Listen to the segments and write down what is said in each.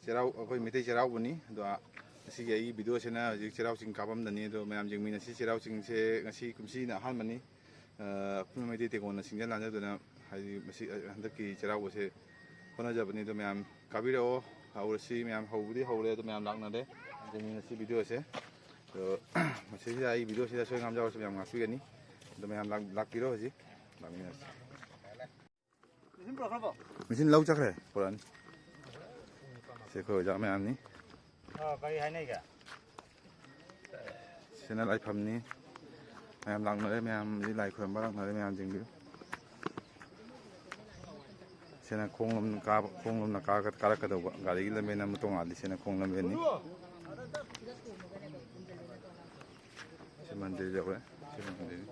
ꯆꯩꯔꯥꯎ ꯑꯩꯈꯣꯏ ꯃꯩꯇꯩ ꯆꯩꯔꯥꯎꯕꯅꯤ ꯑꯗꯣ ꯉꯁꯤꯒꯤ ꯑꯩꯒꯤ ꯚꯤꯗꯤꯑꯣꯁꯤꯅ ꯍꯧꯖꯤꯛ ꯆꯩꯔꯥꯎ ꯆꯤꯡ ꯀꯥꯐꯝꯗꯅꯤ ꯑꯗꯣ ꯃꯌꯥꯝ ꯌꯦꯡꯃꯤꯟꯅꯁꯤ ꯆꯩꯔꯥꯎ ꯆꯤꯡꯁꯦ ꯉꯁꯤ ꯀꯨꯝꯁꯤꯅ ꯑꯍꯥꯟꯕꯅꯤ ꯑꯩꯈꯣꯏ ꯃꯩꯇꯩ ꯇꯦꯡꯒꯣꯟꯅ ꯁꯤꯡꯖ ꯂꯥꯟꯖꯗꯨꯅ ꯍꯥꯏꯗꯤ ꯃꯁꯤ ꯍꯟꯗꯛꯀꯤ ꯆꯩꯔꯥꯎꯕꯁꯦ ꯍꯣꯠꯅꯖꯕꯅꯤ ꯑꯗꯣ ꯃꯌꯥꯝ ꯀꯥꯕꯤꯔꯛꯑꯣ ꯍꯧꯔꯁꯤ ꯃꯌꯥꯝ ꯍꯧꯕꯗꯤ ꯍꯧꯔꯦ ꯑꯗꯣ ꯃꯌꯥꯝ ꯂꯥꯛꯅꯔꯦ ꯌꯦꯡꯃꯤꯟꯅꯁꯤ ꯚꯤꯗꯤꯑꯣꯁꯦ ꯑꯗꯣ ꯃꯁꯤꯁꯤꯗ ꯑꯩ ꯚꯤꯗꯤꯑꯣꯁꯤꯗ ꯁꯣꯏ ꯉꯥꯝꯖꯥꯎꯔꯁꯨ ꯃꯌꯥꯝ ꯉꯥꯛꯄꯤꯒꯅꯤ ꯑꯗꯣ ꯃꯌꯥꯝ ꯂꯥꯛꯄꯤꯔꯣ ꯍꯧꯖꯤꯛ ꯂꯥꯛꯃꯤꯟꯅꯁꯤ ꯃꯦꯆꯤꯟ ꯂꯧ ꯆꯠꯈ꯭ꯔꯦ ꯄꯨꯔꯛꯑꯅꯤ ꯁꯤ ꯑꯩꯈꯣꯏ ꯑꯣꯖꯥ ꯃꯌꯥꯝꯅꯤ ꯀꯔꯤ ꯍꯥꯏꯅꯩꯒꯦ ꯁꯤꯅ ꯂꯥꯏꯐꯝꯅꯤ ꯃꯌꯥꯝ ꯂꯥꯛꯅꯔꯦ ꯃꯌꯥꯝ ꯂꯥꯏ ꯈꯨꯣꯏꯔꯝꯕ ꯂꯥꯛꯅꯔꯦ ꯃꯌꯥꯝ ꯌꯦꯡꯕꯤꯌꯨ ꯁꯤꯅ ꯈꯣꯡꯂꯣꯝꯅ ꯀꯥꯔꯛꯀꯗꯧꯕ ꯒꯥꯔꯤꯒꯤ ꯂꯝꯕꯦꯟ ꯑꯃ ꯇꯣꯡꯉꯥꯜꯂꯤ ꯁꯤꯅ ꯈꯣꯡ ꯂꯝꯕꯦꯟꯅꯤ ꯁꯤ ꯃꯟꯗꯤꯔ ꯌꯧꯔꯦ ꯁꯤ ꯃꯟꯗꯤꯔꯅꯤ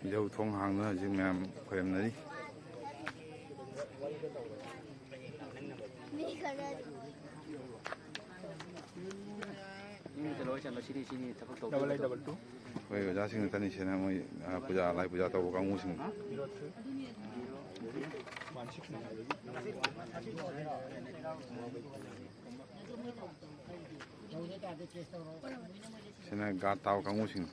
ꯏꯙꯧ ꯊꯣꯡ ꯍꯥꯡꯗꯨꯅ ꯍꯧꯖꯤꯛ ꯃꯌꯥꯝ ꯈꯣꯏꯔꯝꯅꯔꯤ ꯑꯩꯈꯣꯏ ꯑꯣꯖꯥꯁꯤꯡꯅ ꯆꯠꯂꯤꯁꯤꯅ ꯃꯣꯏ ꯄꯨꯖꯥ ꯂꯥꯏ ꯄꯨꯖꯥ ꯇꯧꯕ ꯀꯥꯡꯕꯨꯁꯤꯡ sini gak tahu kamu sini.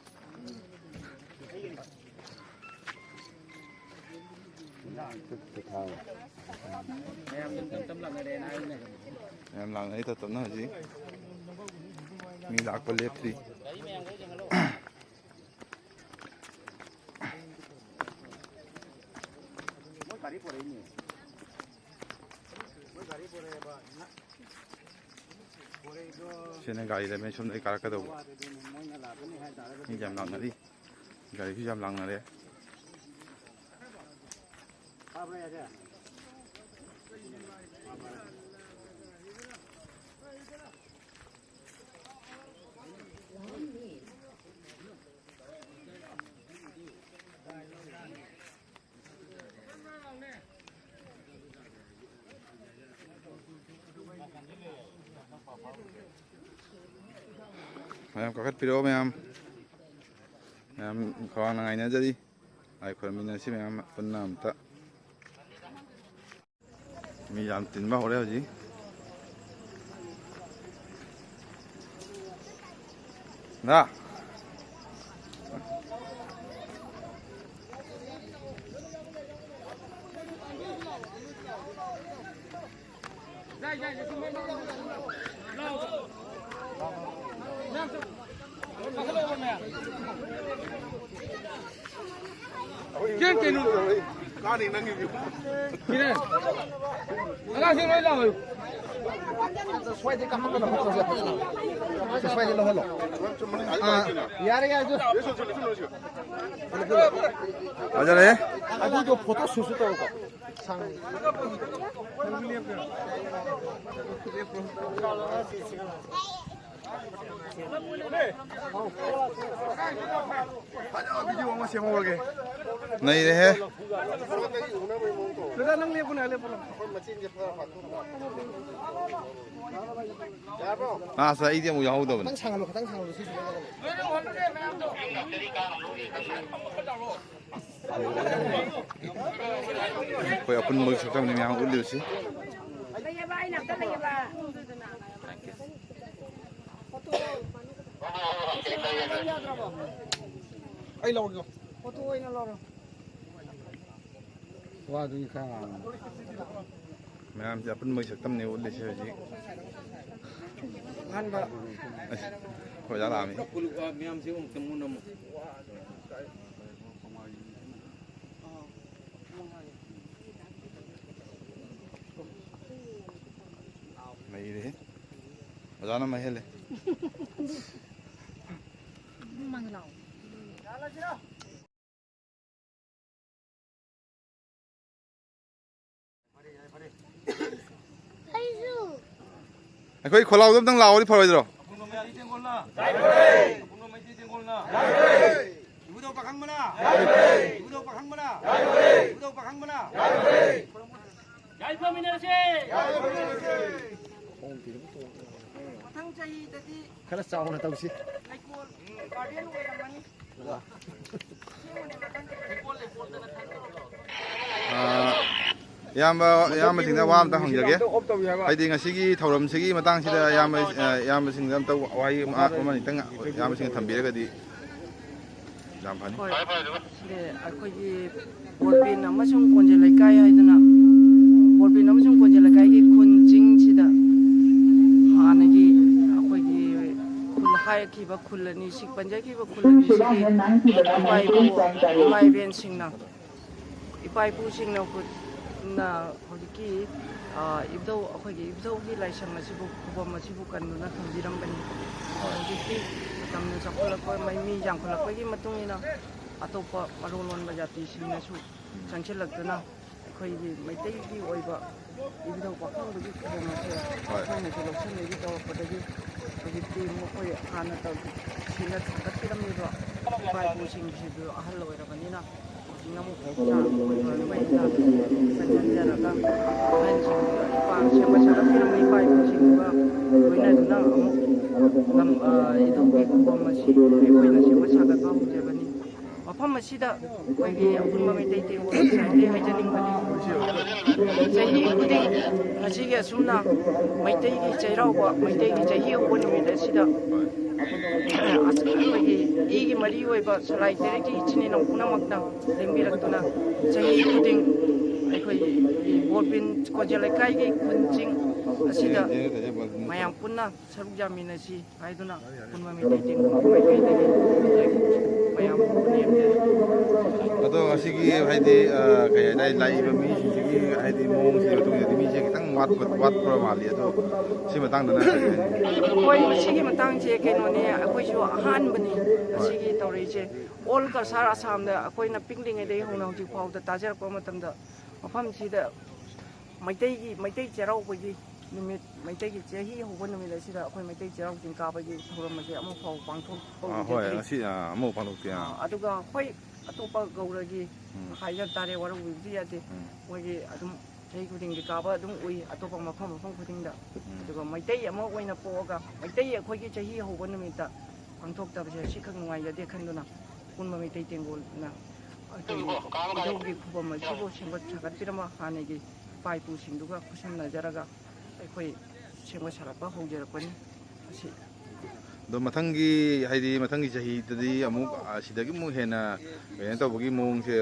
Em làm ấy thật tấm là gì? Mình đã có lép gì? Sini gari là bên trong đây cả cái đầu. Mình giảm lặng nữa đi. Gari cứ giảm lặng nữa đấy. Em có cắt video mấy em khó là ngày nữa đi ai khỏi mình xem em phần nào ta mình làm tiền bao đấy gì đó Kian kian dulu. Kau ni nangis juga. Kini. Agak sih lagi lah. Sesuai di kamar kan sesuai di loholo. Yar ya itu. Aja deh. Aku jo foto susu tahu kok. Sang. Video masih mau lagi. Naik deh. Sudah nang lihat pun ada pun. Ah, saya ini mau jauh dah. Tang sangat susu. Kau apa mau sekarang ni yang udah sih? Ay law go. Foto ay na law. Wa du ka. Mẹ giờ phân mười sạc tâm nhiều để chơi gì? Han ba. Khỏi giá làm gì? Mày đấy. Giá nó mày hết lên. Mang lẩu. Khơi khổ lau đang lau đi phải rồi. 박항문아 이부도 박항문아 이부도 박항문아 얄파미네시 ꯃꯊꯪ ꯆꯍꯤꯗꯗꯤ Khá chào là tao xí. ꯂꯩꯀꯣꯜ garden ꯑꯣꯏꯔꯝꯃꯅꯤ ꯏꯌꯥꯝꯕꯁꯤꯡꯗ ꯋꯥ ꯑꯝꯇ ꯍꯪꯖꯒꯦ ꯍꯥꯏꯗꯤ ꯉꯁꯤꯒꯤ ꯊꯧꯔꯝꯁꯤꯒꯤ ꯃꯇꯥꯡꯁꯤꯗ ꯏꯌꯥꯝꯕꯁꯤꯡꯗ ꯑꯝꯇ ꯋꯥꯍꯩ ꯑꯃꯅꯤꯇꯪ ꯏꯌꯥꯝꯕꯁꯤꯡꯅ ꯊꯝꯕꯤꯔꯒꯗꯤ ꯌꯥꯝ ꯐꯅꯤ. ꯍꯣꯏ ꯁꯤꯗ ꯑꯩꯈꯣꯏꯒꯤ ꯕꯣꯔꯕꯤꯟ ꯑꯃꯁꯨꯡ ꯀꯣꯟꯖꯦꯜ ꯂꯩꯀꯥꯏ ꯍꯥꯏꯗꯅ ꯕꯣꯔꯕꯤꯟ ꯑꯃꯁꯨꯡ ꯀꯣꯟꯖꯦꯜ ꯂꯩꯀꯥꯏꯒꯤ ꯈꯨꯟꯁꯤꯡꯁꯤꯗ ꯍꯥꯟꯅꯒꯤ ꯑꯩꯈꯣꯏꯒꯤ ꯈꯨꯜ ꯍꯥꯏꯔꯛꯈꯤꯕ ꯈꯨꯜ ꯑꯅꯤꯁꯤ ꯄꯟꯖꯈꯤꯕ ꯈꯨꯜ ꯑꯅꯤꯁꯤꯒꯤ ꯏꯄꯥ ꯏꯕꯦꯟꯁꯤꯡꯅ ꯏꯄꯥ ꯏꯄꯨꯁꯤꯡꯅ ꯍꯧꯖꯤꯛꯀꯤ ꯏꯕꯨꯙꯧ ꯑꯩꯈꯣꯏꯒ ꯏꯕꯨꯙꯧꯒꯤ ꯂꯥꯏꯁꯪ ꯑꯁꯤꯕꯨ ꯈꯨꯕꯝ ꯑꯁꯤꯕꯨ ꯀꯟꯗꯨꯅ ꯊꯝꯕꯤꯔꯝꯕꯅꯤ. ꯍꯧꯖꯤꯛꯇꯤ ꯃꯇꯝꯅ ꯆꯥꯎꯈꯠꯂꯛꯄ ꯃꯤ ꯌꯥꯝꯈꯠꯂꯛꯄꯒꯤ ꯃꯇꯨꯡ ꯏꯟꯅ ꯑꯇꯣꯞꯄ ꯃꯔꯣꯟ ꯂꯣꯟꯕ ꯖꯥꯇꯤꯁꯤꯡꯅꯁꯨ ꯆꯪꯁꯤꯜꯂꯛꯇꯨꯅ ꯑꯩꯈꯣꯏꯒꯤ ꯃꯩꯇꯩꯒꯤ ꯑꯣꯏꯕ ꯏꯕꯨꯙꯧ ꯄꯥꯈꯪꯕꯒꯤ ꯈꯨꯕꯝ ꯑꯁꯦ ꯑꯩꯈꯣꯏꯅꯁꯨ ꯂꯧꯁꯤꯟꯕꯒꯤ ꯇꯧꯔꯛꯄꯗꯒꯤ ꯍꯧꯖꯤꯛꯇꯤ ꯃꯈꯣꯏ ꯍꯥꯟꯅ ꯁꯤꯅ ꯊꯥꯡꯒꯠꯄꯤꯔꯝꯃꯤꯕ ꯏꯄꯥ ꯏꯄꯨꯁꯤꯡꯁꯤꯁꯨ ꯑꯍꯜ ꯑꯣꯏꯔꯕꯅꯤꯅ ꯍꯧꯖꯤꯛꯅ ꯑꯃꯨꯛ ꯑꯣꯏꯕ ꯆꯪꯁꯤꯟꯖꯔꯒ ꯑꯍꯟꯁꯤꯡꯗꯨꯒ ꯁꯦꯝꯒꯠ ꯁꯥꯒꯠꯄꯤꯔꯝꯕ ꯏꯄꯥ ꯏꯄꯨꯁꯤꯡꯗꯨꯒ ꯂꯣꯏꯅꯗꯨꯅ ꯑꯃꯨꯛ ꯏꯙꯧꯒꯤ ꯈꯨꯕꯝ ꯑꯁꯤ ꯑꯩꯈꯣꯏꯅ ꯁꯦꯝꯒꯠ ꯁꯥꯒꯠꯄ ꯍꯧꯖꯕꯅꯤ. ꯃꯐꯝ ꯑꯁꯤꯗ ꯑꯩꯈꯣꯏꯒꯤ ꯑꯄꯨꯟꯕ ꯃꯩꯇꯩ ꯇꯦꯡꯀꯣꯠ ꯍꯥꯏꯖꯅꯤꯡꯕꯗꯤ ꯆꯍꯤ ꯈꯨꯗꯤꯡ ꯉꯁꯤꯒꯤ ꯑꯁꯨꯝꯅ ꯃꯩꯇꯩꯒꯤ ꯆꯩꯔꯥꯎꯕ ꯃꯩꯇꯩꯒꯤ ꯆꯍꯤ ꯍꯧꯕ ꯅꯨꯃꯤꯠ ꯑꯁꯤꯗ ꯑꯩꯈꯣꯏꯒꯤ ꯏꯒꯤ ꯃꯔꯤ ꯑꯣꯏꯕ ꯁꯂꯥꯏ ꯇꯦꯔꯦꯛꯀꯤ ꯏꯆꯤꯟ ꯏꯅꯥꯎ ꯄꯨꯝꯅꯃꯛꯅ ꯂꯦꯡꯕꯤꯔꯛꯇꯨꯅ ꯆꯍꯤ ꯈꯨꯗꯤꯡ ꯑꯩꯈꯣꯏꯒꯤ ꯕꯣꯔꯕꯤꯟ ꯀꯣꯟꯖꯦꯜ ꯂꯩꯀꯥꯏꯒꯤ ꯈꯨꯟꯁꯤꯡ ꯑꯁꯤꯗ ꯃꯌꯥꯝ ꯄꯨꯟꯅ ꯁꯔꯨꯛ ꯌꯥꯃꯤꯟꯅꯁꯤ ꯍꯥꯏꯗꯨꯅ ꯑꯄꯨꯟꯕ ꯃꯩꯇꯩ ꯇꯦꯡꯀꯣꯠ ꯃꯥꯏꯀꯩꯗꯒꯤ ꯃꯌꯥꯝ ꯅꯦꯝꯖꯔꯤ. ꯑꯗꯣ ꯉꯁꯤꯒꯤ ꯍꯥꯏꯗꯤ ꯀꯩ ꯍꯥꯏꯇꯥꯔꯦ ꯂꯥꯛꯏꯕ ꯃꯤꯁꯤꯡꯁꯤꯒꯤ ꯍꯥꯏꯗꯤ ꯃꯑꯣꯡꯁꯤꯒꯤ ꯃꯇꯨꯡ ꯏꯟꯅꯗꯤ ꯃꯤꯁꯦ ꯈꯤꯇꯪ ꯋꯥꯠꯄ ꯃꯥꯜꯂꯤ. ꯑꯗꯣ ꯁꯤ ꯃꯇꯥꯡꯗꯅ ꯍꯣꯏ ꯁꯤꯒꯤ ꯃꯇꯥꯡꯁꯦ ꯀꯩꯅꯣꯅꯦ ꯑꯩꯈꯣꯏꯁꯨ ꯑꯍꯥꯟꯕꯅꯤ ꯑꯁꯤꯒꯤ ꯇꯧꯔꯛꯏꯁꯦ. ꯑꯣꯜ ꯀꯜꯆꯔ ꯑꯁꯥꯝꯗ ꯑꯩꯈꯣꯏꯅ ꯄꯤꯛꯂꯤꯉꯩꯗꯒꯤ ꯍꯧꯅ ꯍꯧꯖꯤꯛ ꯐꯥꯎꯗ ꯇꯥꯖꯔꯛꯄ ꯃꯇꯝꯗ ꯃꯐꯝꯁꯤꯗ ꯃꯩꯇꯩ ꯆꯩꯔꯥꯎꯕꯒꯤ ꯅꯨꯃꯤꯠ ꯃꯩꯇꯩꯒꯤ ꯆꯍꯤ ꯍꯧꯕ ꯅꯨꯃꯤꯠ ꯑꯁꯤꯗ ꯑꯩꯈꯣꯏ ꯃꯩꯇꯩ ꯆꯩꯔꯥꯎ ꯆꯤꯡ ꯀꯥꯕꯒꯤ ꯊꯧꯔꯝ ꯑꯁꯤ ꯑꯃꯨꯛ ꯐꯥꯎ ꯄꯥꯡꯊꯣꯛꯄ ꯍꯣꯏ ꯉꯁꯤ ꯑꯃꯨꯛ ꯄꯥꯡꯊꯣꯛꯇꯦ. ꯑꯗꯨꯒ ꯍꯣꯏ ꯑꯇꯣꯞꯄ ꯒꯧꯔꯒꯤ ꯍꯥꯏꯖꯕ ꯇꯥꯔꯦ ꯋꯥꯔꯧꯕꯤꯕꯗꯤ ꯌꯥꯗꯦ. ꯃꯣꯏꯒꯤ ꯑꯗꯨꯝ ꯆꯍꯤ ꯈꯨꯗꯤꯡꯒꯤ ꯀꯥꯕ ꯑꯗꯨꯝ ꯎꯏ ꯑꯇꯣꯞꯄ ꯃꯐꯝ ꯈꯨꯗꯤꯡꯗ. ꯑꯗꯨꯒ ꯃꯩꯇꯩ ꯑꯃ ꯑꯣꯏꯅ ꯄꯣꯛꯑꯒ ꯃꯩꯇꯩ ꯑꯩꯈꯣꯏꯒꯤ ꯆꯍꯤ ꯍꯧꯕ ꯅꯨꯃꯤꯠꯇ ꯄꯥꯡꯊꯣꯛꯇꯕꯁꯦ ꯁꯤꯈꯛ ꯅꯨꯡꯉꯥꯏꯖꯗꯦ ꯈꯟꯗꯨꯅ ꯑꯄꯨꯟꯕ ꯃꯩꯇꯩ ꯇꯦꯡꯒꯣꯜꯅ ꯑꯩꯈꯣꯏꯒꯤ ꯏꯙꯧꯒꯤ ꯈꯨꯕꯝ ꯑꯁꯤꯕꯨ ꯁꯦꯝꯒꯠ ꯁꯥꯒꯠꯄꯤꯔꯝꯕ ꯍꯥꯟꯅꯒꯤ ꯏꯄꯥ ꯏꯄꯨꯁꯤꯡꯗꯨꯒ ꯈꯨꯠꯁꯝꯅꯖꯔꯒ ꯑꯩꯈꯣꯏ ꯁꯦꯝꯒꯠ ꯁꯥꯒꯠꯄ ꯍꯧꯖꯔꯛꯄꯅꯤ. ꯑꯁꯤ ꯑꯗꯣ ꯃꯊꯪꯒꯤ ꯍꯥꯏꯗꯤ ꯃꯊꯪꯒꯤ ꯆꯍꯤꯗꯗꯤ ꯑꯃꯨꯛ ꯁꯤꯗꯒꯤ ꯑꯃꯨꯛ ꯍꯦꯟꯅ ꯀꯩꯅꯣ ꯇꯧꯕꯒꯤ ꯃꯑꯣꯡꯁꯦ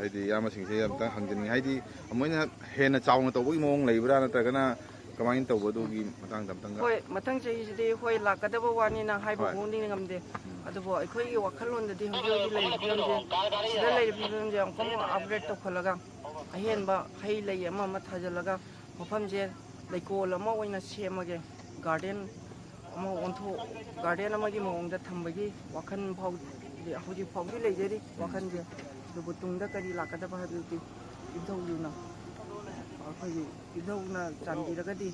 ꯍꯥꯏꯗꯤ ꯏꯌꯥꯝꯕꯁꯤꯡꯁꯦ ꯑꯝꯇꯪ ꯍꯪꯖꯅꯤꯡꯉꯤ. ꯍꯥꯏꯗꯤ ꯑꯃꯣꯏꯅ ꯍꯦꯟꯅ ꯆꯥꯎꯅ ꯇꯧꯕꯒꯤ ꯃꯑꯣꯡ ꯂꯩꯕ꯭ꯔꯥ ꯅꯠꯇ꯭ꯔꯒꯅ ꯀꯃꯥꯏꯅ ꯇꯧꯕ ꯑꯗꯨꯒꯤ ꯃꯇꯥꯡꯗ ꯑꯝꯇꯪꯒ. ꯍꯣꯏ ꯃꯊꯪ ꯆꯍꯤꯁꯤꯗꯤ ꯍꯣꯏ ꯂꯥꯛꯀꯗꯕ ꯋꯥꯅꯤꯅ ꯍꯥꯏꯕ ꯐꯣꯡꯗꯤ ꯉꯝꯗꯦ. ꯑꯗꯨꯕꯨ ꯑꯩꯈꯣꯏꯒꯤ ꯋꯥꯈꯜꯂꯣꯟꯗꯗꯤ ꯍꯧꯖꯤꯛ ꯂꯩꯔꯤꯕ ꯐꯤꯕꯝꯁꯦ ꯁꯤꯗ ꯂꯩꯔꯤꯕ ꯐꯤꯕꯝꯁꯦ ꯑꯃꯨꯛꯀ ꯑꯞꯒ꯭ꯔꯦꯗ ꯇꯧꯈꯠꯂꯒ ꯑꯍꯦꯟꯕ ꯍꯩ ꯂꯩ ꯑꯃ ꯊꯥꯖꯤꯜꯂꯒ ꯃꯐꯝꯁꯦ ꯂꯩꯀꯣꯜ ꯑꯃ ꯑꯣꯏꯅ ꯁꯦꯝꯃꯒꯦ ꯒꯥꯔꯗꯦꯟ ꯑꯃ ꯒꯥꯔꯗꯦꯟ ꯑꯃꯒꯤ ꯃꯑꯣꯡꯗ ꯊꯝꯕꯒꯤ ꯋꯥꯈꯜ ꯍꯧꯖꯤꯛ ꯐꯥꯎꯗꯤ ꯂꯩꯖꯔꯤ ꯋꯥꯈꯜꯁꯦ. ꯑꯗꯨꯕꯨ ꯇꯨꯡꯗ ꯀꯔꯤ ꯂꯥꯛꯀꯗꯕ ꯍꯥꯏꯕꯗꯨꯗꯤ ꯏꯙꯧꯗꯨꯅ ꯑꯩꯈꯣꯏꯒꯤ ꯏꯙꯧꯅ ꯆꯥꯟꯕꯤꯔꯒꯗꯤ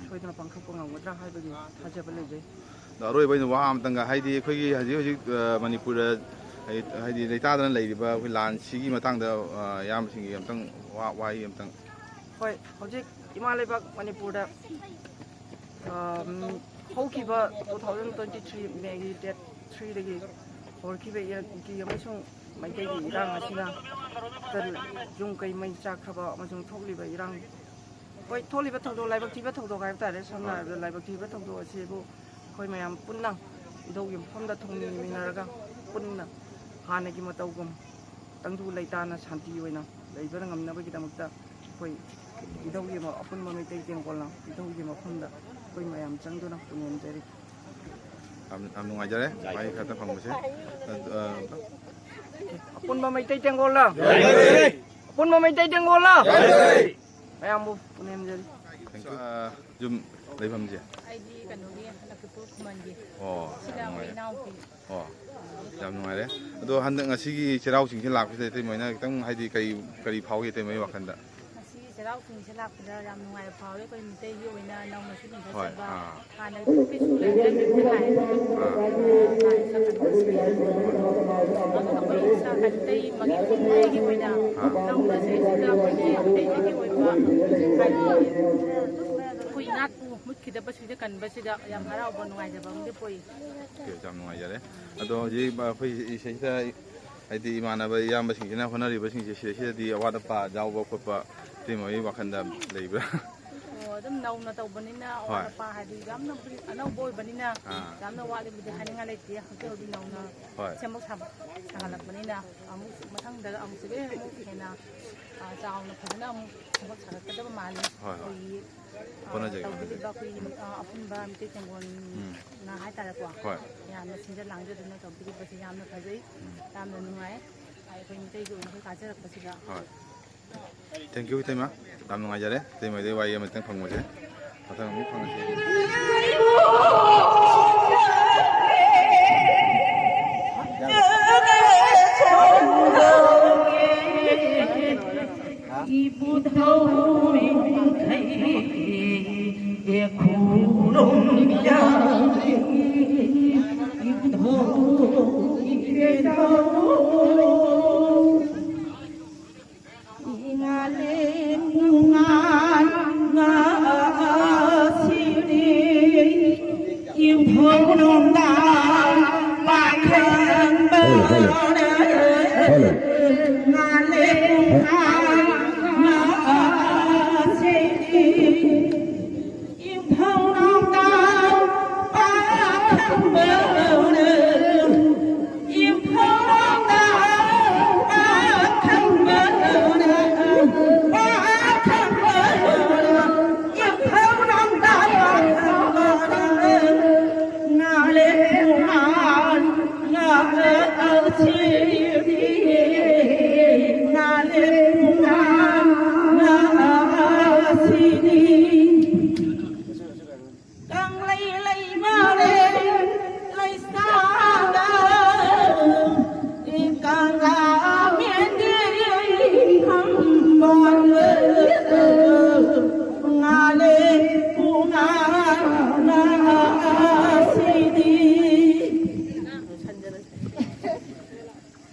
ꯁꯣꯏꯗꯅ ꯄꯥꯡꯊꯣꯛꯄ ꯉꯝꯒꯗ꯭ꯔꯥ ꯍꯥꯏꯕꯒꯤ ꯊꯥꯖꯕ ꯂꯩꯖꯩ. ꯑꯔꯣꯏꯕ ꯑꯩꯅ ꯋꯥ ꯑꯃꯇꯪꯒ ꯍꯥꯏꯗꯤ ꯑꯩꯈꯣꯏꯒꯤ ꯍꯧꯖꯤꯛ ꯃꯅꯤꯄꯨꯔꯗ ꯍꯥꯏꯗꯤ ꯂꯩꯇꯥꯗꯅ ꯂꯩꯔꯤꯕ ꯑꯩꯈꯣꯏ ꯂꯥꯟꯁꯤꯒꯤ ꯃꯇꯥꯡꯗ ꯏꯌꯥꯝꯕꯁꯤꯡꯒꯤ ꯑꯝꯇꯪ ꯋꯥꯍꯩ ꯑꯝꯇꯪ. ꯍꯣꯏ ꯍꯧꯖꯤꯛ ꯏꯃꯥ ꯂꯩꯕꯥꯛ ꯃꯅꯤꯄꯨꯔꯗ ꯍꯧꯈꯤꯕ 2023 ꯃꯦꯒꯤ ꯗꯦꯠ 3ꯗꯒꯤ ꯍꯧꯔꯛꯈꯤꯕ ꯀꯨꯀꯤ ꯑꯃꯁꯨꯡ ꯃꯩꯇꯩꯒꯤ ꯏꯔꯥꯡ ꯑꯁꯤꯅ ꯌꯨꯝ ꯀꯩ ꯃꯩ ꯆꯥꯛꯈ꯭ꯔꯕ ꯑꯃꯁꯨꯡ ꯊꯣꯛꯂꯤꯕ ꯏꯔꯥꯡ ꯍꯣꯏ ꯊꯣꯛꯂꯤꯕ ꯊꯧꯗꯣꯛ ꯂꯥꯏꯕꯛ ꯊꯤꯕ ꯊꯧꯗꯣꯛ ꯍꯥꯏꯕ ꯇꯥꯔꯦ. ꯁꯝꯅ ꯍꯥꯏꯔꯕꯗ ꯂꯥꯏꯕꯛ ꯊꯤꯕ ꯊꯧꯗꯣꯛ ꯑꯁꯤꯕꯨ ꯑꯩꯈꯣꯏ ꯃꯌꯥꯝ ꯄꯨꯟꯅ ꯏꯙꯧꯒꯤ ꯃꯐꯝꯗ ꯊꯧꯅꯤꯃꯤꯟꯅꯔꯒ ꯄꯨꯟꯅ ꯍꯥꯟꯅꯒꯤ ꯃꯇꯧꯒꯨꯝ ꯇꯪꯗꯨ ꯂꯩꯇꯥꯅ ꯁꯥꯟꯇꯤ ꯑꯣꯏꯅ ꯂꯩꯕ ꯉꯝꯅꯕꯒꯤꯗꯃꯛꯇ ꯑꯩꯈꯣꯏ ꯏꯙꯧꯒꯤ ꯑꯄꯨꯟꯕ ꯃꯩꯇꯩ ꯇꯦꯡꯀꯣꯜꯅ ꯏꯙꯧꯒꯤ ꯃꯐꯝꯗ ꯑꯩꯈꯣꯏ ꯃꯌꯥꯝ ꯆꯪꯗꯨꯅ ꯄꯨꯅꯦꯝꯖꯔꯤ. ꯌꯥꯝ ꯅꯨꯡꯉꯥꯏꯖꯔꯦ ꯋꯥꯍꯩ ꯈꯔꯇ ꯐꯪꯕꯁꯦ. ꯑꯄꯨꯟꯕ ꯃꯩꯇꯩ ꯇꯦꯡꯀꯣꯜꯅ ꯑꯄꯨꯟꯕ ꯃꯩꯇꯩ ꯇꯦꯡꯀꯣꯜꯅ ꯃꯌꯥꯝꯕꯨ ꯄꯨꯅꯦꯝꯖꯔꯤ. ꯌꯨꯝ ꯂꯩꯐꯝꯁꯦ ꯑꯩꯗꯤ ꯀꯩꯅꯣꯒꯤ ꯂꯛꯈꯤꯄꯨꯔ ꯈꯨꯃꯟꯒꯤ ꯑꯣ ꯁꯤꯗ ꯑꯩꯈꯣꯏ ꯏꯅꯥꯎꯄꯤ. ꯑꯣ ꯌꯥꯝ ꯅꯨꯡꯉꯥꯏꯔꯦ. ꯑꯗꯣ ꯍꯟꯗꯛ ꯉꯁꯤꯒꯤ ꯆꯩꯔꯥꯎ ꯆꯤꯡꯁꯤ ꯂꯥꯛꯄꯁꯤꯗ ꯏꯇꯩꯃꯣꯏꯅ ꯈꯤꯇꯪ ꯍꯥꯏꯗꯤ ꯀꯔꯤ ꯐꯥꯎꯒꯦ ꯏꯇꯩꯃꯣꯏ ꯋꯥꯈꯜꯗ. ꯉꯁꯤꯒꯤ ꯆꯩꯔꯥꯎ ꯆꯤꯡꯁꯦ ꯂꯥꯛꯄꯗ ꯌꯥꯝ ꯅꯨꯡꯉꯥꯏꯕ ꯐꯥꯎꯋꯦ ꯑꯩꯈꯣꯏ ꯃꯤꯇꯩꯒꯤ ꯑꯣꯏꯅ ꯅꯧꯅꯁꯨ ꯂꯤꯡꯈꯠꯆꯕ ꯍꯥꯟꯅ ꯀꯩꯁꯨ ꯂꯩꯔꯝꯗꯕ ꯑꯩꯈꯣꯏ ꯃꯩꯇꯩ ꯃꯩꯇꯩꯒꯤ ꯑꯣꯏꯅ ꯅꯧꯅꯁꯦ ꯁꯤꯗ ꯑꯩꯈꯣꯏꯒꯤ ꯃꯩꯇꯩꯒꯤ ꯑꯣꯏꯕ ꯑꯩꯈꯣꯏ ꯅꯥꯠꯄꯨ ꯃꯨꯠꯈꯤꯗꯕꯁꯤꯗ ꯀꯟꯕꯁꯤꯗ ꯌꯥꯝ ꯍꯔꯥꯎꯕ ꯅꯨꯡꯉꯥꯏꯖꯕ ꯑꯃꯗꯤ ꯄꯣꯛꯏ ꯌꯥꯝ ꯅꯨꯡꯉꯥꯏꯖꯔꯦ ꯑꯗꯣ ꯍꯧꯖꯤꯛ ꯑꯩꯈꯣꯏ ꯏꯁꯩꯁꯤꯗ ꯍꯥꯏꯗꯤ ꯏꯃꯥꯟꯅꯕ ꯏꯌꯥꯝꯕꯁꯤꯡꯁꯤꯅ ꯍꯣꯠꯅꯔꯤꯕꯁꯤꯡꯁꯦ ꯁꯤꯗꯩꯁꯤꯗꯗꯤ ꯑꯋꯥꯠ ꯑꯄꯥ ꯌꯥꯎꯕ ꯈꯣꯠꯄ ꯇꯤꯃꯣꯒꯤ ꯋꯥꯈꯜꯗ ꯂꯩꯕ꯭ꯔꯥ ꯑꯗꯨꯝ ꯅꯧꯅ ꯇꯧꯕꯅꯤꯅ ꯑꯋꯥꯠ ꯑꯄꯥ ꯍꯥꯏꯗꯤ ꯌꯥꯝꯅ ꯑꯅꯧꯕ ꯑꯣꯏꯕꯅꯤꯅ ꯌꯥꯝꯅ ꯋꯥꯠꯂꯤꯕꯗꯤ ꯍꯥꯏꯅꯤꯡꯉꯥꯏ ꯂꯩꯇꯦ ꯍꯧꯖꯤꯛ ꯅꯧꯅ ꯁꯦꯝꯃꯛ ꯁꯥꯒꯠꯂꯛꯄꯅꯤꯅ ꯑꯃꯨꯛ ꯃꯊꯪꯗ ꯑꯃꯨꯛ ꯍꯦꯟꯅ ꯆꯥꯎꯅ ꯐꯖꯅ ꯑꯃꯨꯛ ꯁꯦꯝꯒꯠ ꯁꯥꯒꯠꯀꯗꯕ ꯃꯥꯜꯂꯤ ꯑꯩꯈꯣꯏꯒꯤ ꯇꯧꯕꯤꯔꯤꯕ ꯑꯩꯈꯣꯏꯒꯤ ꯑꯄꯨꯟꯕ ꯃꯩꯇꯩ ꯇꯦꯡꯒꯣꯟꯅ ꯍꯥꯏꯇꯥꯔꯦꯀꯣ ꯌꯥꯝꯅ ꯁꯤꯟꯖ ꯂꯥꯡꯖꯗꯨꯅ ꯇꯧꯕꯤꯔꯤꯕꯁꯤ ꯌꯥꯝꯅ ꯐꯖꯩ ꯌꯥꯝꯅ ꯅꯨꯡꯉꯥꯏ ꯑꯩꯈꯣꯏ ꯃꯩꯇꯩꯒꯤ ꯑꯣꯏꯅ ꯑꯩꯈꯣꯏ ꯀꯥꯖꯔꯛꯄꯁꯤꯗ ꯊꯦꯡꯛ ꯌꯨ ꯏꯇꯩꯃ ꯌꯥꯝ ꯅꯨꯡꯉꯥꯏꯖꯔꯦ ꯏꯇꯩꯃꯩꯗꯩ ꯋꯥꯔꯤ ꯑꯃꯇꯪ ꯐꯪꯕꯁꯦ ꯃꯊꯪ ꯑꯃꯨꯛ ꯐꯪꯉꯁꯤ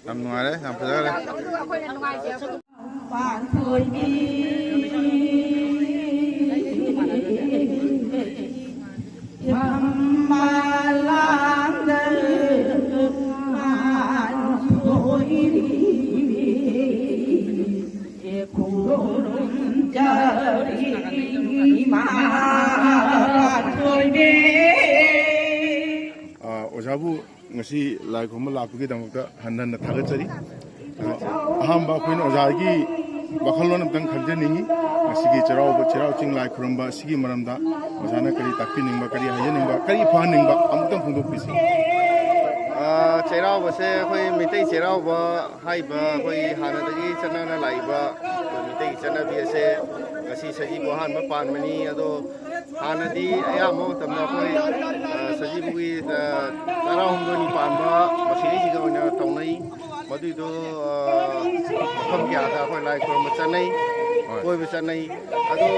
ꯌꯥꯝ ꯅꯨꯡꯉꯥꯏꯔꯦ ꯌꯥꯝ ꯐꯖꯈꯔꯦ ꯑꯩꯈꯣꯏꯅ ꯅꯨꯡꯉꯥꯏꯖꯕ ꯑꯣꯖꯥꯕꯨ ngasi lai khomba lakpagi damukta hanna thagatsari ahamba akoina ojagi wakhalon amtang khamjaningi ngasigi cherau ching lai khuramba sigi maramda ojana kari takpiningba kari hayaningba kari phaningba amtang phongdokpisi cherau base khoi mitai cherau ba haiba khoi hanadagi chanana laiba mitai chana bi ase ngasi saji bo han ba panmani ado hanadi ayamo tamna khoi saji bugi tarau hongdoni panba masiri siga oina taunai maduido makham kya da khoi lai khom chanai koi ba chanai ado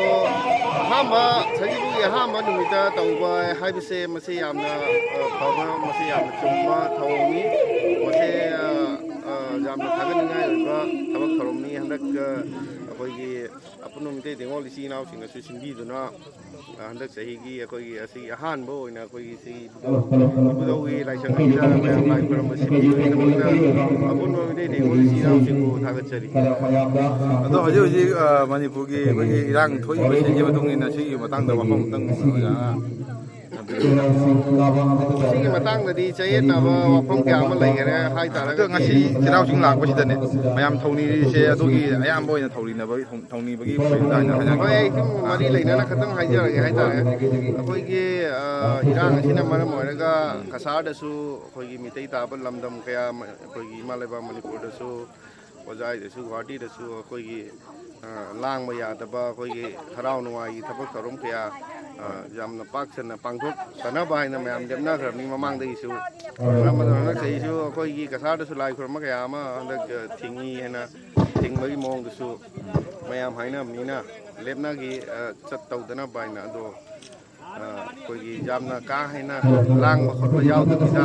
hamba saji bugi hamba numita tauba haibase mase yamna phaba mase yamna chumba thawni mase yamna thaganina ba thabak tharomni handak ꯑꯩꯈꯣꯏꯒꯤ ꯑꯄꯨꯟꯕ ꯃꯩꯇꯩ ꯇꯦꯡꯒꯣꯜ ꯏꯆꯤꯜ ꯏꯅꯥꯎꯁꯤꯡꯅꯁꯨ ꯁꯤꯟꯕꯤꯗꯨꯅ ꯍꯟꯗꯛ ꯆꯍꯤꯒꯤ ꯑꯩꯈꯣꯏꯒꯤ ꯑꯁꯤꯒꯤ ꯑꯍꯥꯟꯕ ꯑꯣꯏꯅ ꯑꯩꯈꯣꯏꯒꯤ ꯁꯤꯒꯤ ꯏꯕꯨꯙꯧꯒꯤ ꯂꯥꯏꯁꯪ ꯑꯁꯤꯗ ꯃꯌꯥꯝ ꯂꯥꯏ ꯈꯨꯔꯝꯕ ꯁꯤꯟꯕꯤꯕꯒꯤꯗꯃꯛꯇ ꯑꯄꯨꯟꯕ ꯃꯩꯇꯩ ꯇꯦꯡꯒꯣꯜ ꯏꯆꯤꯜ ꯏꯅꯥꯎꯁꯤꯡꯕꯨ ꯊꯥꯒꯠꯆꯔꯤ ꯑꯗꯣ ꯍꯧꯖꯤꯛ ꯍꯧꯖꯤꯛ ꯃꯅꯤꯄꯨꯔꯒꯤ ꯑꯩꯈꯣꯏꯒꯤ ꯏꯔꯥꯡ ꯊꯣꯛꯏꯕꯁꯤꯒꯤ ꯃꯇꯨꯡ ꯏꯟꯅ ꯁꯤꯒꯤ ꯃꯇꯥꯡꯗ ꯋꯥꯐꯝ ꯑꯃꯇꯪ ꯑꯣꯖꯥꯅ ꯁꯤꯒꯤ ꯃꯇꯥꯡꯗꯗꯤ ꯆꯌꯦꯠꯅꯕ ꯋꯥꯐꯝ ꯀꯌꯥ ꯑꯃ ꯂꯩꯈꯔꯦ ꯍꯥꯏꯇꯥꯔꯒꯗꯤ ꯉꯁꯤ ꯆꯩꯔꯥꯎ ꯆꯤꯡ ꯂꯥꯛꯄꯁꯤꯗꯅꯦ ꯃꯌꯥꯝ ꯊꯧꯅꯤꯔꯤꯁꯦ ꯑꯗꯨꯒꯤ ꯑꯌꯥꯝꯕ ꯑꯣꯏꯅ ꯊꯧꯅꯤꯕꯒꯤ ꯍꯣꯏ ꯑꯩ ꯁꯨꯝ ꯃꯔꯤ ꯂꯩꯅꯅ ꯈꯤꯇꯪ ꯍꯥꯏꯖꯔꯒꯦ ꯍꯥꯏꯇꯥꯔꯦ ꯑꯩꯈꯣꯏꯒꯤ ꯏꯔꯥꯡ ꯑꯁꯤꯅ ꯃꯔꯝ ꯑꯣꯏꯔꯒ ꯀꯁꯥꯔꯗꯁꯨ ꯑꯩꯈꯣꯏꯒꯤ ꯃꯤꯇꯩ ꯇꯥꯕ ꯂꯝꯗꯝ ꯀꯌꯥ ꯑꯩꯈꯣꯏꯒꯤ ꯏꯃꯥ ꯂꯩꯕꯥꯛ ꯃꯅꯤꯄꯨꯔꯗꯁꯨ ꯍꯣꯖꯥꯏꯗꯁꯨ ꯒꯨꯋꯥꯍꯥꯇꯤꯗꯁꯨ ꯑꯩꯈꯣꯏꯒꯤ ꯂꯥꯡꯕ ꯌꯥꯗꯕ ꯑꯩꯈꯣꯏꯒꯤ ꯍꯔꯥꯎ ꯅꯨꯡꯉꯥꯏꯒꯤ ꯊꯕꯛ ꯊꯧꯔꯝ ꯀꯌꯥ ꯌꯥꯝꯅ ꯄꯥꯛ ꯁꯟꯅ ꯄꯥꯡꯊꯣꯛꯇꯅꯕ ꯍꯥꯏꯅ ꯃꯌꯥꯝ ꯂꯦꯞꯅꯈ꯭ꯔꯕꯅꯤ ꯃꯃꯥꯡꯗꯒꯤꯁꯨ ꯃꯔꯝ ꯑꯗꯨꯅ ꯍꯟꯗꯛ ꯆꯍꯤꯁꯨ ꯑꯩꯈꯣꯏꯒꯤ ꯀꯁꯥꯔꯗꯁꯨ ꯂꯥꯏ ꯈꯨꯔꯝꯕ ꯀꯌꯥ ꯑꯃ ꯍꯟꯗꯛ ꯊꯤꯡꯉꯤ ꯍꯥꯏꯅ ꯊꯤꯡꯕꯒꯤ ꯃꯑꯣꯡꯗꯁꯨ ꯃꯌꯥꯝ ꯍꯥꯏꯅꯕꯅꯤꯅ ꯂꯦꯞꯅꯒꯤ ꯆꯠꯇꯧꯗꯅꯕ ꯍꯥꯏꯅ ꯑꯗꯣ ꯑꯩꯈꯣꯏꯒꯤ ꯌꯥꯝꯅ ꯀꯥ ꯍꯦꯟꯅ ꯂꯥꯡꯕ ꯈꯣꯠꯄ ꯌꯥꯎꯗꯕꯤꯗ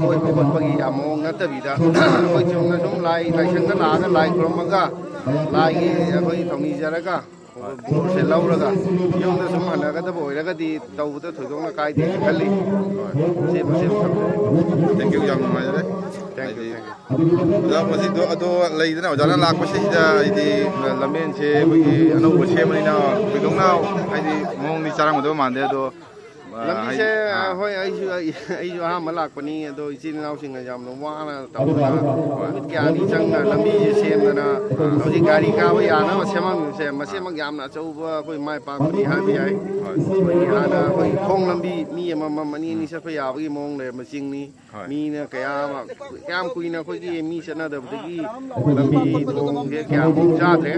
ꯀꯣꯏꯕ ꯈꯣꯠꯄꯒꯤ ꯌꯥꯝ ꯃꯑꯣꯡ ꯅꯠꯇꯕꯤꯗ ꯑꯩꯈꯣꯏ ꯆꯨꯝꯅ ꯁꯨꯝ ꯂꯥꯏꯁꯪꯗ ꯂꯥꯛꯑꯒ ꯂꯥꯏ ꯈꯨꯔꯨꯝꯃꯒ ꯂꯥꯏꯒꯤ ꯑꯩꯈꯣꯏ ꯊꯧꯅꯤꯖꯔꯒ ꯕꯣꯔꯁꯦ ꯂꯧꯔꯒ ꯌꯨꯝꯗ ꯁꯨꯝ ꯍꯟꯅꯒꯗꯕ ꯑꯣꯏꯔꯒꯗꯤ ꯇꯧꯕꯗ ꯊꯣꯏꯗꯣꯛꯅ ꯀꯥꯏꯗꯦ ꯈꯜꯂꯤ ꯊꯦꯡꯛ ꯌꯨ ꯌꯥꯝ ꯅꯨꯡꯉꯥꯏꯖꯔꯦ ꯍꯥꯏꯗꯤ ꯑꯣꯖꯥ ꯃꯁꯤꯗꯣ ꯑꯗꯣ ꯂꯩꯗꯅ ꯑꯣꯖꯥꯅ ꯂꯥꯛꯄꯁꯤꯗ ꯍꯥꯏꯗꯤ ꯂꯝꯕꯦꯟꯁꯦ ꯑꯩꯈꯣꯏꯒꯤ ꯑꯅꯧꯕ ꯁꯦꯝꯕꯅꯤ나 ꯊꯣꯏꯗꯣꯛꯅ ꯍꯥꯏꯗꯤ ꯃꯑꯣꯡꯗꯤ ꯆꯥꯔꯝꯒꯗꯕ ꯃꯥꯟꯗꯦ ꯑꯗꯣ ꯂꯝꯕꯤꯁꯦ ꯍꯣꯏ ꯑꯩꯁꯨ ꯑꯍꯥꯟꯕ ꯂꯥꯛꯄꯅꯤ ꯑꯗꯣ ꯏꯆꯤꯜ ꯏꯅꯥꯎꯁꯤꯡꯅ ꯌꯥꯝꯅ ꯋꯥꯅ ꯇꯧꯗꯅ ꯅꯨꯃꯤꯠ ꯀꯌꯥꯅꯤ ꯆꯪꯅ ꯂꯝꯕꯤꯁꯦ ꯁꯦꯝꯗꯅ ꯍꯧꯖꯤꯛ ꯒꯥꯔꯤ ꯀꯥꯕ ꯌꯥꯅꯕ ꯁꯦꯝꯃꯝꯃꯤꯕꯁꯦ ꯃꯁꯤꯃꯛ ꯌꯥꯝꯅ ꯑꯆꯧꯕ ꯑꯩꯈꯣꯏ ꯃꯥꯏ ꯄꯥꯛꯄꯅꯤ ꯍꯥꯏꯕ ꯌꯥꯏ ꯑꯩꯈꯣꯏꯒꯤ ꯍꯥꯟꯅ ꯑꯩꯈꯣꯏ ꯈꯣꯡ ꯂꯝꯕꯤ ꯃꯤ ꯑꯃꯃꯝ ꯑꯅꯤ ꯆꯠꯄ ꯌꯥꯕꯒꯤ ꯃꯑꯣꯡ ꯂꯩꯔꯝꯕ ꯆꯤꯡꯅꯤ ꯃꯤꯅ ꯀꯌꯥꯝ ꯀꯨꯏꯅ ꯑꯩꯈꯣꯏꯒꯤ ꯃꯤ ꯆꯠꯅꯗꯕꯗꯒꯤ ꯂꯝꯕꯤ ꯊꯣꯡꯁꯦ ꯀꯌꯥꯃꯨꯛ ꯆꯥꯗ꯭ꯔꯦ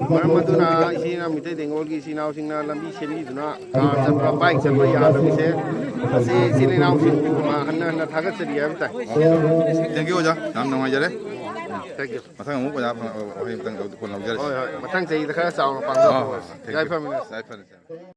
ꯃꯔꯝ ꯑꯗꯨꯅ ꯃꯤꯇꯩ ꯕꯦꯡꯒꯣꯜꯒꯤ ꯏꯆꯤꯜ ꯏꯅꯥꯎꯁꯤꯡꯅ ꯂꯝꯕꯤ ꯁꯦꯝꯕꯤꯗꯨꯅ ꯀꯥꯔ ꯆꯠꯄ ꯕꯥꯏꯛ ꯆꯠꯄ ꯌꯥꯗꯕꯁꯦ ꯃꯁꯤ ꯏꯆꯤꯜ ꯏꯅꯥꯎꯁꯤꯡꯕꯨ ꯍꯟꯅ ꯊꯥꯒꯠꯆꯔꯤ ꯍꯥꯏꯕ ꯇꯥꯏ ꯊꯦꯡꯛ ꯌꯨ ꯑꯣꯖꯥ ꯌꯥꯝ ꯅꯨꯡꯉꯥꯏꯖꯔꯦ ꯊꯦꯡꯛ ꯌꯨ ꯃꯊꯪ ꯑꯃꯨꯛ ꯑꯣꯖꯥ ꯋꯥꯍꯩ ꯑꯃꯇꯪ ꯂꯧꯖꯔꯁꯤ ꯍꯣꯏ ꯃꯊꯪ ꯆꯍꯤꯗ ꯈꯔ ꯆꯥꯎꯅ ꯄꯥꯡꯊꯣꯛꯄ ꯌꯥꯏꯐꯔꯃꯤꯟꯅꯁꯤ